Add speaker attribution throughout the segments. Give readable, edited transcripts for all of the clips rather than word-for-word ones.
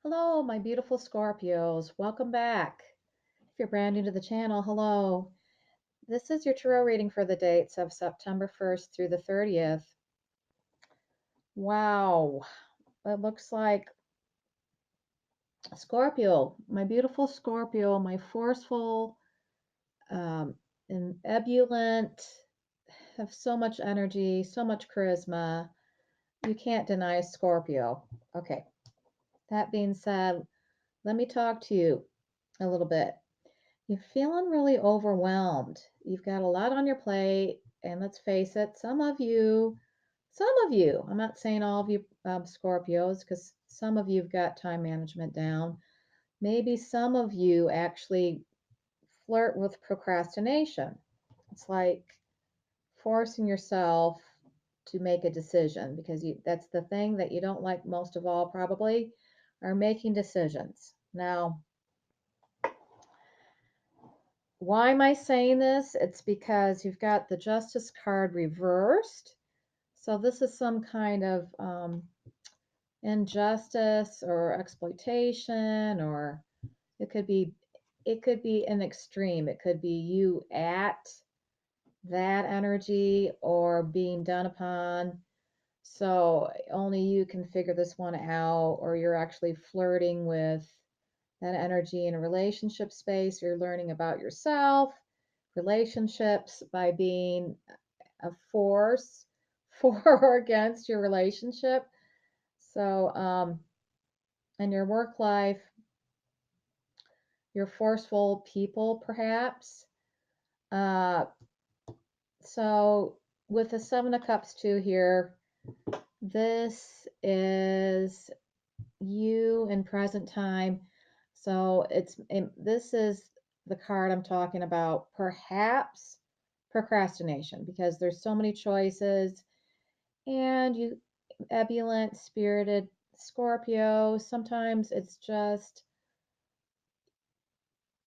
Speaker 1: Hello, my beautiful Scorpios. Welcome back. If you're brand new to the channel, hello. This is your tarot reading for the dates of September 1st through the 30th. Wow. It looks like Scorpio, my beautiful Scorpio, my forceful, um, and ebullient, have so much energy, so much charisma. You can't deny Scorpio. Okay. That being said, let me talk to you a little bit. You're feeling really overwhelmed. You've got a lot on your plate, and let's face it, some of you, I'm not saying all of you Scorpios, because some of you've got time management down. Maybe some of you actually flirt with procrastination. It's like forcing yourself to make a decision because that's the thing that you don't like most of all, probably, are making decisions. Now, why am I saying this? It's because you've got the Justice card reversed. So this is some kind of injustice or exploitation, or it could be it could be an extreme. It could be you at that energy or being done upon. So only you can figure this one out, or you're actually flirting with that energy in a relationship space. You're learning about yourself, relationships by being a force for or against your relationship. So, in your work life, you're forceful people, perhaps. Uh, so, with the Seven of Cups, too, here, this is you in present time. So this is the card I'm talking about, perhaps procrastination, because there's so many choices, and you ebullient spirited Scorpio, sometimes it's just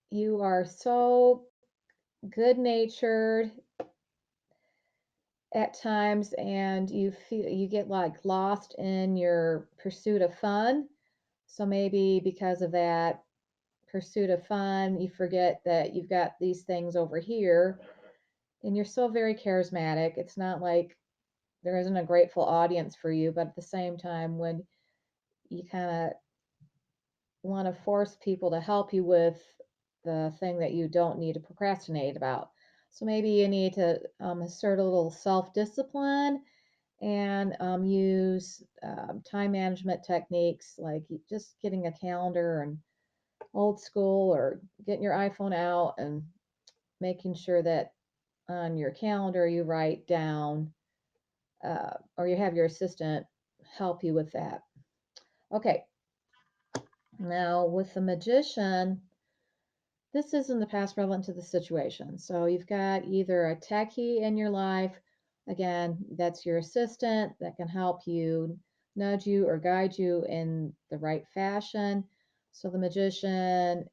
Speaker 1: you are so good natured at times, and you get like lost in your pursuit of fun. So maybe because of that pursuit of fun, you forget that you've got these things over here, and you're so very charismatic. It's not like there isn't a grateful audience for you, but at the same time, when you kind of want to force people to help you with the thing that you don't need to procrastinate about. So maybe you need to assert a little self discipline and use time management techniques like just getting a calendar and old school, or getting your iPhone out and making sure that on your calendar you write down, or you have your assistant help you with that. Okay, now with the magician, this is in the past relevant to the situation. So you've got either a techie in your life, again, that's your assistant that can help you, nudge you, or guide you in the right fashion. So the magician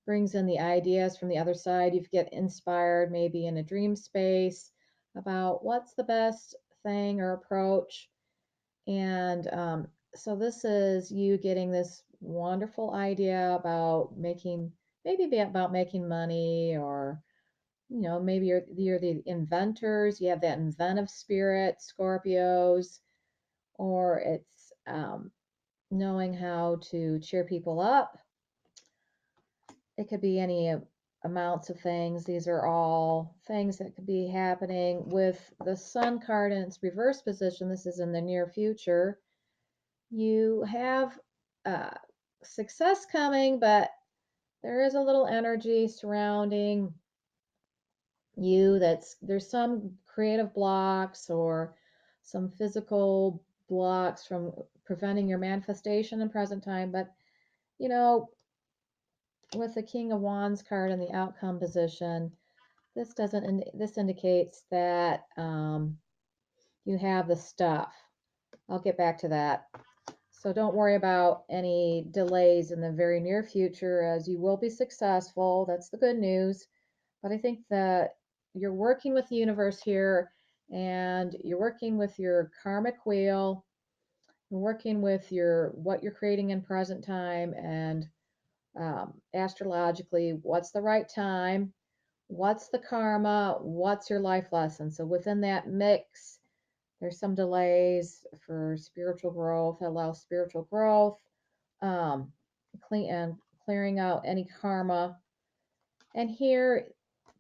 Speaker 1: brings in the ideas from the other side. You get inspired maybe in a dream space about what's the best thing or approach. And so this is you getting this wonderful idea about making, maybe about making money, or maybe you're the inventors. You have that inventive spirit, Scorpios, or it's knowing how to cheer people up. It could be any amounts of things. These are all things that could be happening with the Sun card in its reverse position. This is in the near future. You have uh, success coming, but there is a little energy surrounding you there's some creative blocks or some physical blocks from preventing your manifestation in present time. But you know, with the King of Wands card in the outcome position, this indicates that you have the stuff. I'll get back to that. So don't worry about any delays in the very near future, as you will be successful. That's the good news. But I think that you're working with the universe here, and you're working with your karmic wheel, working with your what you're creating in present time and astrologically, what's the right time, what's the karma, what's your life lesson. So within that mix, there's some delays for spiritual growth, allow spiritual growth, um, clean and clearing out any karma. And here,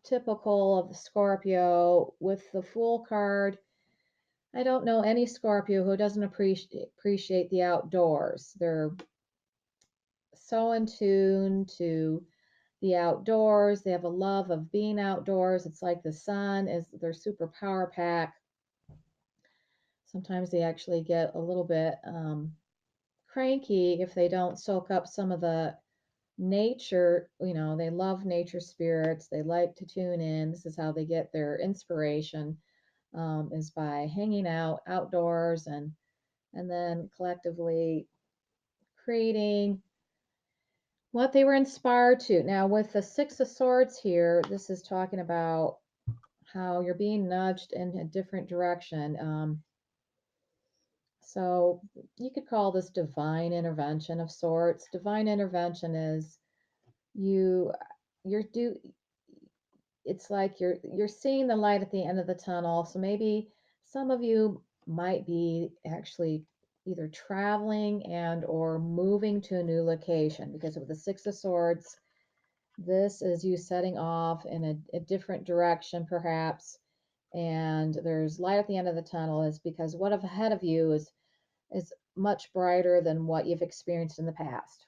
Speaker 1: typical of the Scorpio with the Fool card, I don't know any Scorpio who doesn't appreciate the outdoors. They're so in tune to the outdoors. They have a love of being outdoors. It's like the sun is their super power pack. Sometimes they actually get a little bit cranky if they don't soak up some of the nature. They love nature spirits. They like to tune in. This is how they get their inspiration, is by hanging out outdoors and then collectively creating what they were inspired to. Now, with the Six of Swords here, this is talking about how you're being nudged in a different direction. So you could call this divine intervention of sorts. Divine intervention is you you're do it's like you're seeing the light at the end of the tunnel. So maybe some of you might be actually either traveling and or moving to a new location because of the Six of Swords. This is you setting off in a different direction, perhaps, and there's light at the end of the tunnel is because what ahead of you is much brighter than what you've experienced in the past.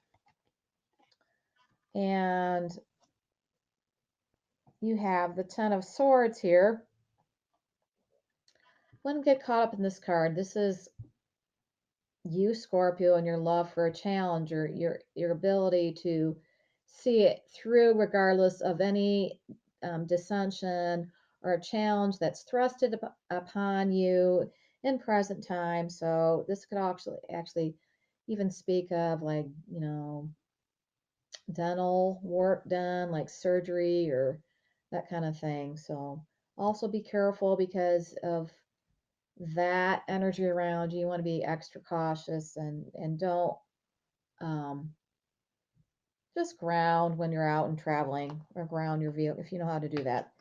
Speaker 1: And you have the Ten of Swords here. Wouldn't get caught up in this card. This is you, Scorpio, and your love for a challenge, your ability to see it through regardless of any dissension or a challenge that's thrusted upon you in present time. So this could actually even speak of like, dental work done, like surgery or that kind of thing. So also be careful because of that energy around you. You want to be extra cautious and don't um, just ground when you're out and traveling or ground your vehicle if you know how to do that.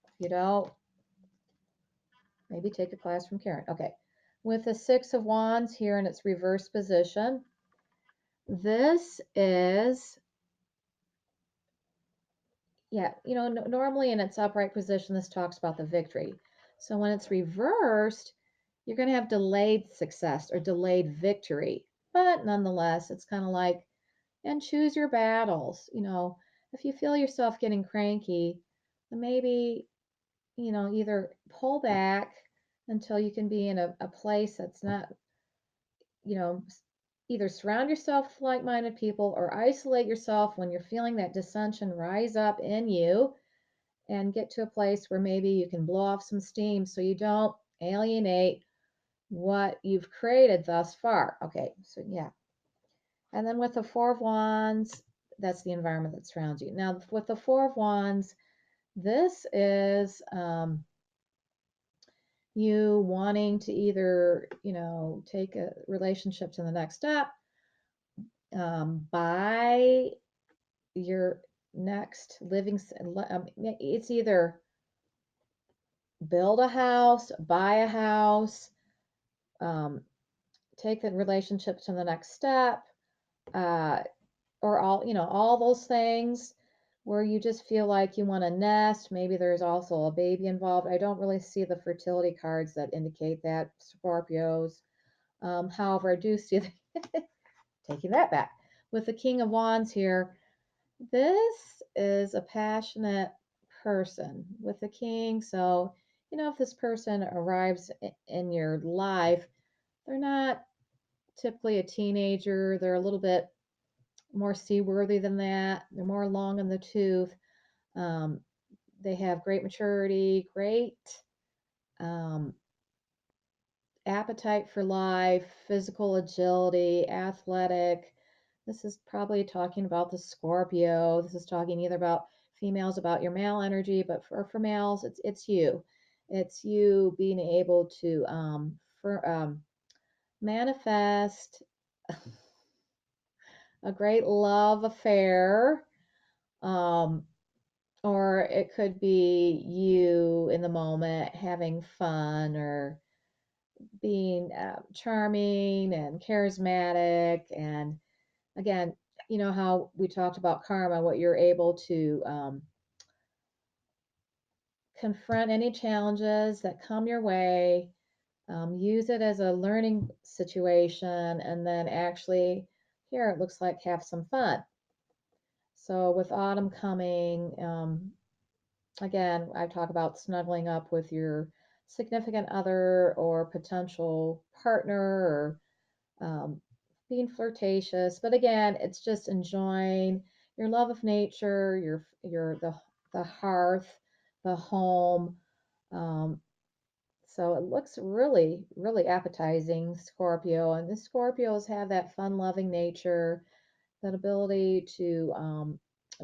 Speaker 1: If you don't, maybe take a class from Karen. Okay. With the Six of Wands here in its reverse position, this is, yeah, normally in its upright position, this talks about the victory. So when it's reversed, you're going to have delayed success or delayed victory. But nonetheless, it's kind of like, and choose your battles. If you feel yourself getting cranky, then maybe, either pull back until you can be in a place that's not, you know, either surround yourself with like-minded people or isolate yourself when you're feeling that dissension rise up in you and get to a place where maybe you can blow off some steam so you don't alienate what you've created thus far. Okay, so yeah. And then with the Four of Wands, that's the environment that surrounds you. Now, with the Four of Wands, this is you wanting to either, take a relationship to the next step, buy your next living. It's either build a house, buy a house, um, take the relationship to the next step, uh, or all those things where you just feel like you want to nest. Maybe there's also a baby involved. I don't really see the fertility cards that indicate that, Scorpios. However, I do see taking that back. With the King of Wands here, this is a passionate person with the King. So, if this person arrives in your life, they're not typically a teenager. They're a little bit more seaworthy than that. They're more long in the tooth. Um, they have great maturity, great um, appetite for life, physical agility, athletic. This is probably talking about the Scorpio. This is talking either about females, about your male energy, but for males, it's you. It's you being able to manifest a great love affair. Um, or it could be you in the moment having fun or being charming and charismatic. And again, you know how we talked about karma, what you're able to confront any challenges that come your way, use it as a learning situation, and then actually, here it looks like have some fun. So, with autumn coming, again, I talk about snuggling up with your significant other or potential partner or being flirtatious. But again, it's just enjoying your love of nature, the hearth, the home. Um, so it looks really, really appetizing, Scorpio. And the Scorpios have that fun-loving nature, that ability to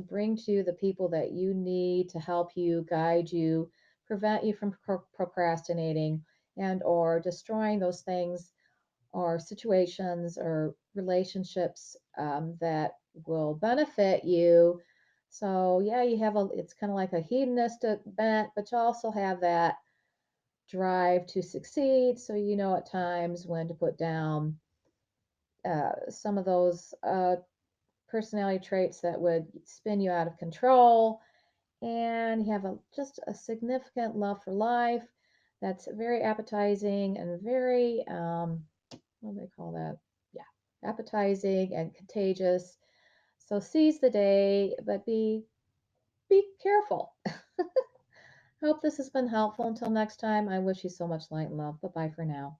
Speaker 1: bring to you the people that you need to help you, guide you, prevent you from procrastinating and or destroying those things or situations or relationships that will benefit you. So yeah, it's kind of like a hedonistic bent, but you also have that drive to succeed. So you know at times when to put down some of those personality traits that would spin you out of control. And you have just a significant love for life that's very appetizing and very, what do they call that? Yeah, appetizing and contagious. So seize the day, but be careful. Hope this has been helpful. Until next time, I wish you so much light and love. Bye bye for now.